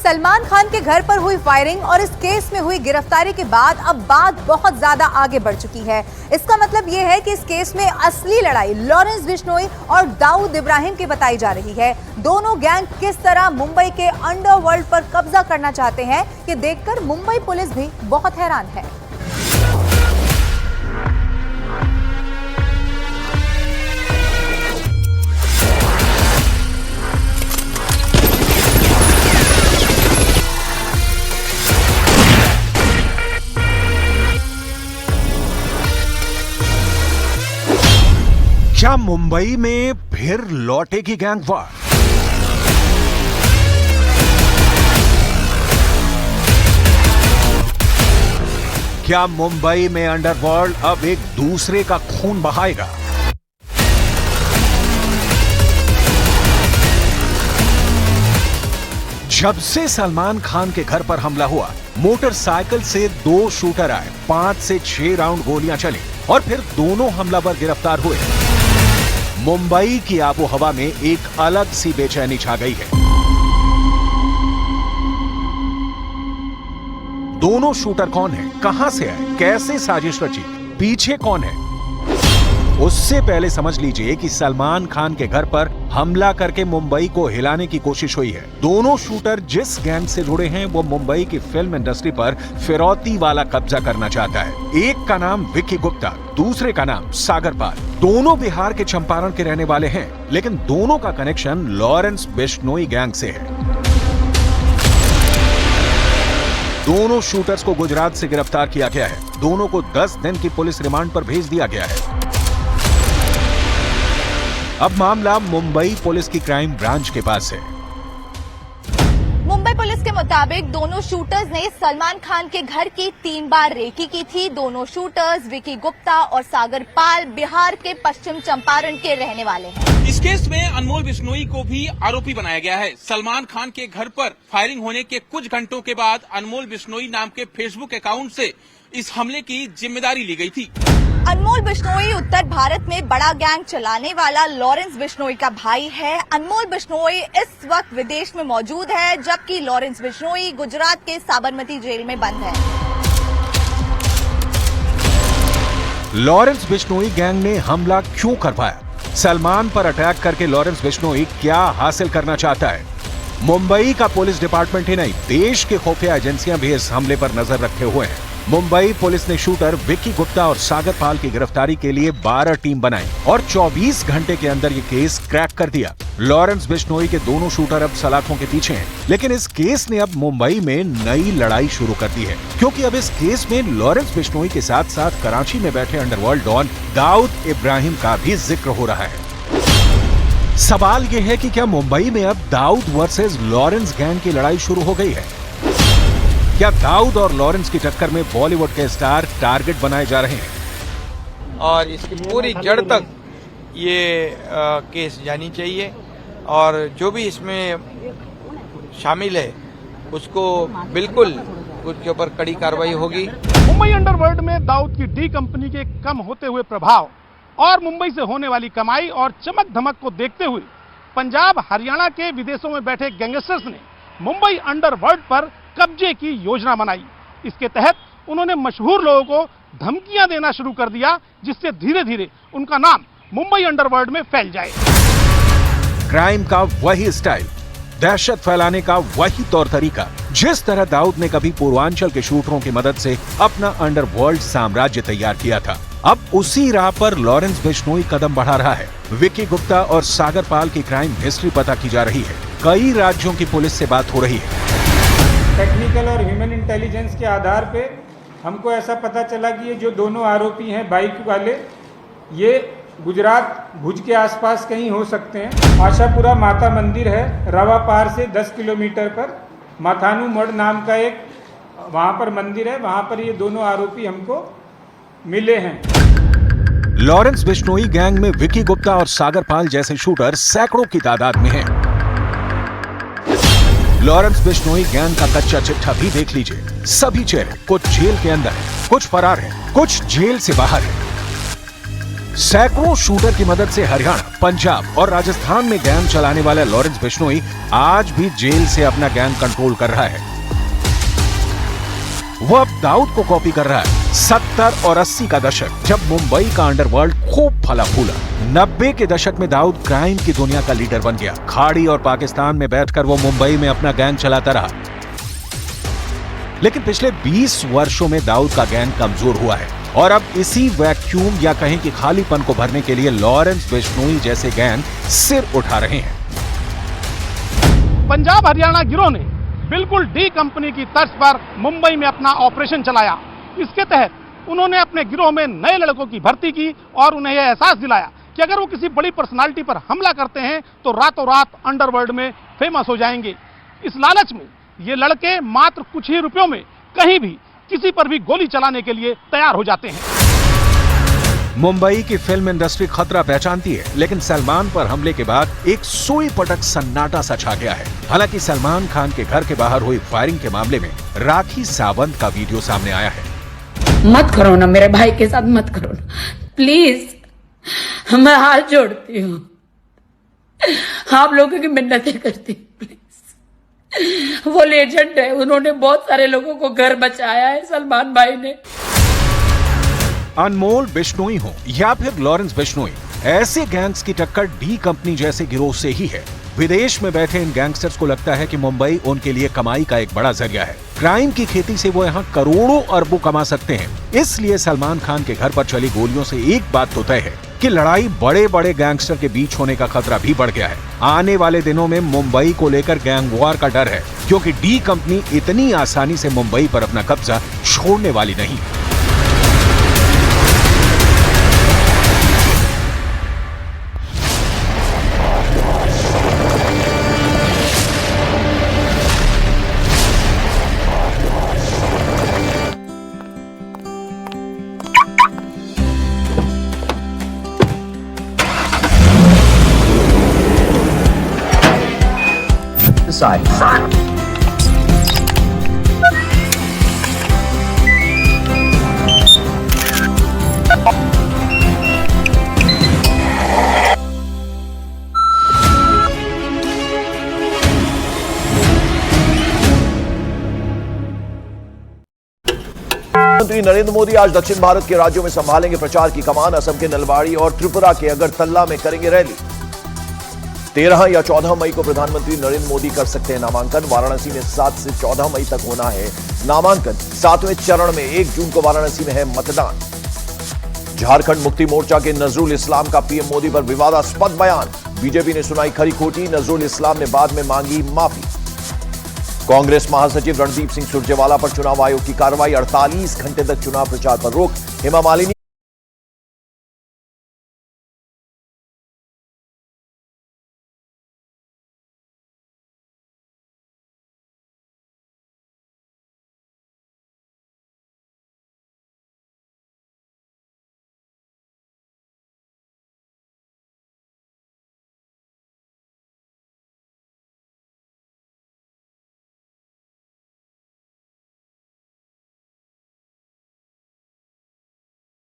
सलमान खान के घर पर हुई फायरिंग और इस केस में हुई गिरफ्तारी के बाद अब बात बहुत ज्यादा आगे बढ़ चुकी है। इसका मतलब यह है कि इस केस में असली लड़ाई लॉरेंस बिश्नोई और दाऊद इब्राहिम की बताई जा रही है। दोनों गैंग किस तरह मुंबई के अंडरवर्ल्ड पर कब्जा करना चाहते हैं, ये देखकर मुंबई पुलिस भी बहुत हैरान है। क्या मुंबई में फिर लौटेगी गैंग वार? क्या मुंबई में अंडरवर्ल्ड अब एक दूसरे का खून बहाएगा? जब से सलमान खान के घर पर हमला हुआ, मोटरसाइकिल से 2 शूटर आए, 5 से 6 राउंड गोलियां चली और फिर दोनों हमलावर गिरफ्तार हुए। मुंबई की आबो हवा में एक अलग सी बेचैनी छा गई है। दोनों शूटर कौन है, कहां से आए, कैसे साजिश रची, पीछे कौन है? उससे पहले समझ लीजिए कि सलमान खान के घर पर हमला करके मुंबई को हिलाने की कोशिश हुई है। दोनों शूटर जिस गैंग से जुड़े हैं वो मुंबई की फिल्म इंडस्ट्री पर फिरौती वाला कब्जा करना चाहता है। एक का नाम विक्की गुप्ता, दूसरे का नाम सागर पाल। दोनों बिहार के चंपारण के रहने वाले हैं, लेकिन दोनों का कनेक्शन लॉरेंस बिश्नोई गैंग से है। दोनों शूटर्स को गुजरात से गिरफ्तार किया गया है। दोनों को 10 दिन की पुलिस रिमांड पर भेज दिया गया है। अब मामला मुंबई पुलिस की क्राइम ब्रांच के पास है। मुंबई पुलिस के मुताबिक दोनों शूटर्स ने सलमान खान के घर की 3 बार रेकी की थी। दोनों शूटर्स विक्की गुप्ता और सागर पाल बिहार के पश्चिम चंपारण के रहने वाले हैं। इस केस में अनमोल बिश्नोई को भी आरोपी बनाया गया है। सलमान खान के घर पर फायरिंग होने के कुछ घंटों के बाद अनमोल बिश्नोई नाम के फेसबुक अकाउंट से इस हमले की जिम्मेदारी ली गई थी। अनमोल बिश्नोई उत्तर भारत में बड़ा गैंग चलाने वाला लॉरेंस बिश्नोई का भाई है। अनमोल बिश्नोई इस वक्त विदेश में मौजूद है, जबकि लॉरेंस बिश्नोई गुजरात के साबरमती जेल में बंद है। लॉरेंस बिश्नोई गैंग ने हमला क्यों करवाया? सलमान पर अटैक करके लॉरेंस बिश्नोई क्या हासिल करना चाहता है? मुंबई का पुलिस डिपार्टमेंट ही नहीं, देश की खुफिया एजेंसियां भी इस हमले पर नजर रखे हुए हैं। मुंबई पुलिस ने शूटर विक्की गुप्ता और सागर पाल की गिरफ्तारी के लिए 12 टीम बनाई और 24 घंटे के अंदर ये केस क्रैक कर दिया। लॉरेंस बिश्नोई के दोनों शूटर अब सलाखों के पीछे हैं, लेकिन इस केस ने अब मुंबई में नई लड़ाई शुरू कर दी है, क्योंकि अब इस केस में लॉरेंस बिश्नोई के साथ साथ कराची में बैठे अंडरवर्ल्ड डॉन दाऊद इब्राहिम का भी जिक्र हो रहा है। सवाल यह है कि क्या मुंबई में अब दाऊद वर्सेस लॉरेंस गैंग की लड़ाई शुरू हो गई है? क्या दाऊद और लॉरेंस की टक्कर में बॉलीवुड के स्टार टारगेट बनाए जा रहे हैं? और इसकी पूरी जड़ तक ये केस जानी चाहिए और जो भी इसमें शामिल है उसको बिल्कुल उसके ऊपर कड़ी कार्रवाई होगी। मुंबई अंडरवर्ल्ड में दाऊद की डी कंपनी के कम होते हुए प्रभाव और मुंबई से होने वाली कमाई और चमक धमक को देखते हुए पंजाब हरियाणा के विदेशों में बैठे गैंगस्टर्स ने मुंबई अंडरवर्ल्ड पर कब्जे की योजना बनाई। इसके तहत उन्होंने मशहूर लोगों को धमकियां देना शुरू कर दिया, जिससे धीरे धीरे उनका नाम मुंबई अंडरवर्ल्ड में फैल जाए। क्राइम का वही स्टाइल, दहशत फैलाने का वही तौर तरीका, जिस तरह दाऊद ने कभी पूर्वांचल के शूटरों की मदद से अपना अंडरवर्ल्ड साम्राज्य तैयार किया था, अब उसी राह पर लॉरेंस बिश्नोई कदम बढ़ा रहा है। विक्की गुप्ता और सागर पाल की क्राइम हिस्ट्री पता की जा रही है। कई राज्यों की पुलिस से बात हो रही है। टेक्निकल और ह्यूमन इंटेलिजेंस के आधार पे हमको ऐसा पता चला कि ये जो दोनों आरोपी हैं बाइक वाले, ये गुजरात भुज के आसपास कहीं हो सकते हैं। आशापुरा माता मंदिर है, रवा पार से 10 किलोमीटर पर माथानू मड़ नाम का एक वहाँ पर मंदिर है, वहाँ पर ये दोनों आरोपी हमको मिले हैं। लॉरेंस बिश्नोई गैंग में विक्की गुप्ता और सागर पाल जैसे शूटर सैकड़ों की तादाद में हैं। लॉरेंस बिश्नोई गैंग का कच्चा चिट्ठा भी देख लीजिए। सभी चेहरे, कुछ जेल के अंदर है, कुछ फरार है, कुछ जेल से बाहर है। सैकड़ों शूटर की मदद से हरियाणा, पंजाब और राजस्थान में गैंग चलाने वाला लॉरेंस बिश्नोई आज भी जेल से अपना गैंग कंट्रोल कर रहा है। वो अब दाऊद को कॉपी कर रहा है। 70 और 80 का दशक जब मुंबई का अंडरवर्ल्ड खूब फला फूला, 90 के दशक में दाऊद क्राइम की दुनिया का लीडर बन गया। खाड़ी और पाकिस्तान में बैठकर वो मुंबई में अपना गैंग चलाता रहा। लेकिन पिछले 20 वर्षों में दाऊद का गैंग कमजोर हुआ है और अब इसी वैक्यूम या कहें कि खालीपन को भरने के लिए लॉरेंस बिश्नोई जैसे गैंग सिर उठा रहे हैं। पंजाब हरियाणा गिरोह ने बिल्कुल डी कंपनी की तर्ज पर मुंबई में अपना ऑपरेशन चलाया। इसके तहत उन्होंने अपने गिरोह में नए लड़कों की भर्ती की और उन्हें यह एहसास दिलाया कि अगर वो किसी बड़ी पर्सनालिटी पर हमला करते हैं तो रातों रात अंडरवर्ल्ड में फेमस हो जाएंगे। इस लालच में ये लड़के मात्र कुछ ही रुपयों में कहीं भी किसी पर भी गोली चलाने के लिए तैयार हो जाते हैं। मुंबई की फिल्म इंडस्ट्री खतरा पहचानती है, लेकिन सलमान पर हमले के बाद एक सुई पटक सन्नाटा सा छा गया है। हालांकि सलमान खान के घर के बाहर हुई फायरिंग के मामले में राखी सावंत का वीडियो सामने आया है। मत करो ना, मेरे भाई के साथ मत करो ना प्लीज, मैं हाथ जोड़ती हूँ, आप लोगों की मिन्नतें करती हूँ प्लीज। वो लेजेंड है, उन्होंने बहुत सारे लोगों को घर बचाया है, सलमान भाई ने। अनमोल बिश्नोई हो या फिर लॉरेंस बिश्नोई, ऐसे गैंग्स की टक्कर डी कंपनी जैसे गिरोह से ही है। विदेश में बैठे इन गैंगस्टर्स को लगता है कि मुंबई उनके लिए कमाई का एक बड़ा जरिया है। क्राइम की खेती से वो यहाँ करोड़ों अरबों कमा सकते हैं। इसलिए सलमान खान के घर पर चली गोलियों से एक बात तो तय है कि लड़ाई बड़े बड़े गैंगस्टर के बीच होने का खतरा भी बढ़ गया है। आने वाले दिनों में मुंबई को लेकर गैंगवार का डर है, क्योंकि डी कंपनी इतनी आसानी से मुंबई पर अपना कब्जा छोड़ने वाली नहीं। Side. प्रधानमंत्री नरेंद्र मोदी आज दक्षिण भारत के राज्यों में संभालेंगे प्रचार की कमान। असम के नलबाड़ी और त्रिपुरा के अगरतला में करेंगे रैली। 13 या 14 मई को प्रधानमंत्री नरेंद्र मोदी कर सकते हैं नामांकन। वाराणसी में 7 से 14 मई तक होना है नामांकन। 7वें चरण में 1 जून को वाराणसी में है मतदान। झारखंड मुक्ति मोर्चा के नजरुल इस्लाम का पीएम मोदी पर विवादास्पद बयान। बीजेपी ने सुनाई खरी खोटी, नजरुल इस्लाम ने बाद में मांगी माफी। कांग्रेस महासचिव रणदीप सिंह सुरजेवाला पर चुनाव आयोग की कार्रवाई। 48 घंटे तक चुनाव प्रचार पर रोक। हेमा मालिनी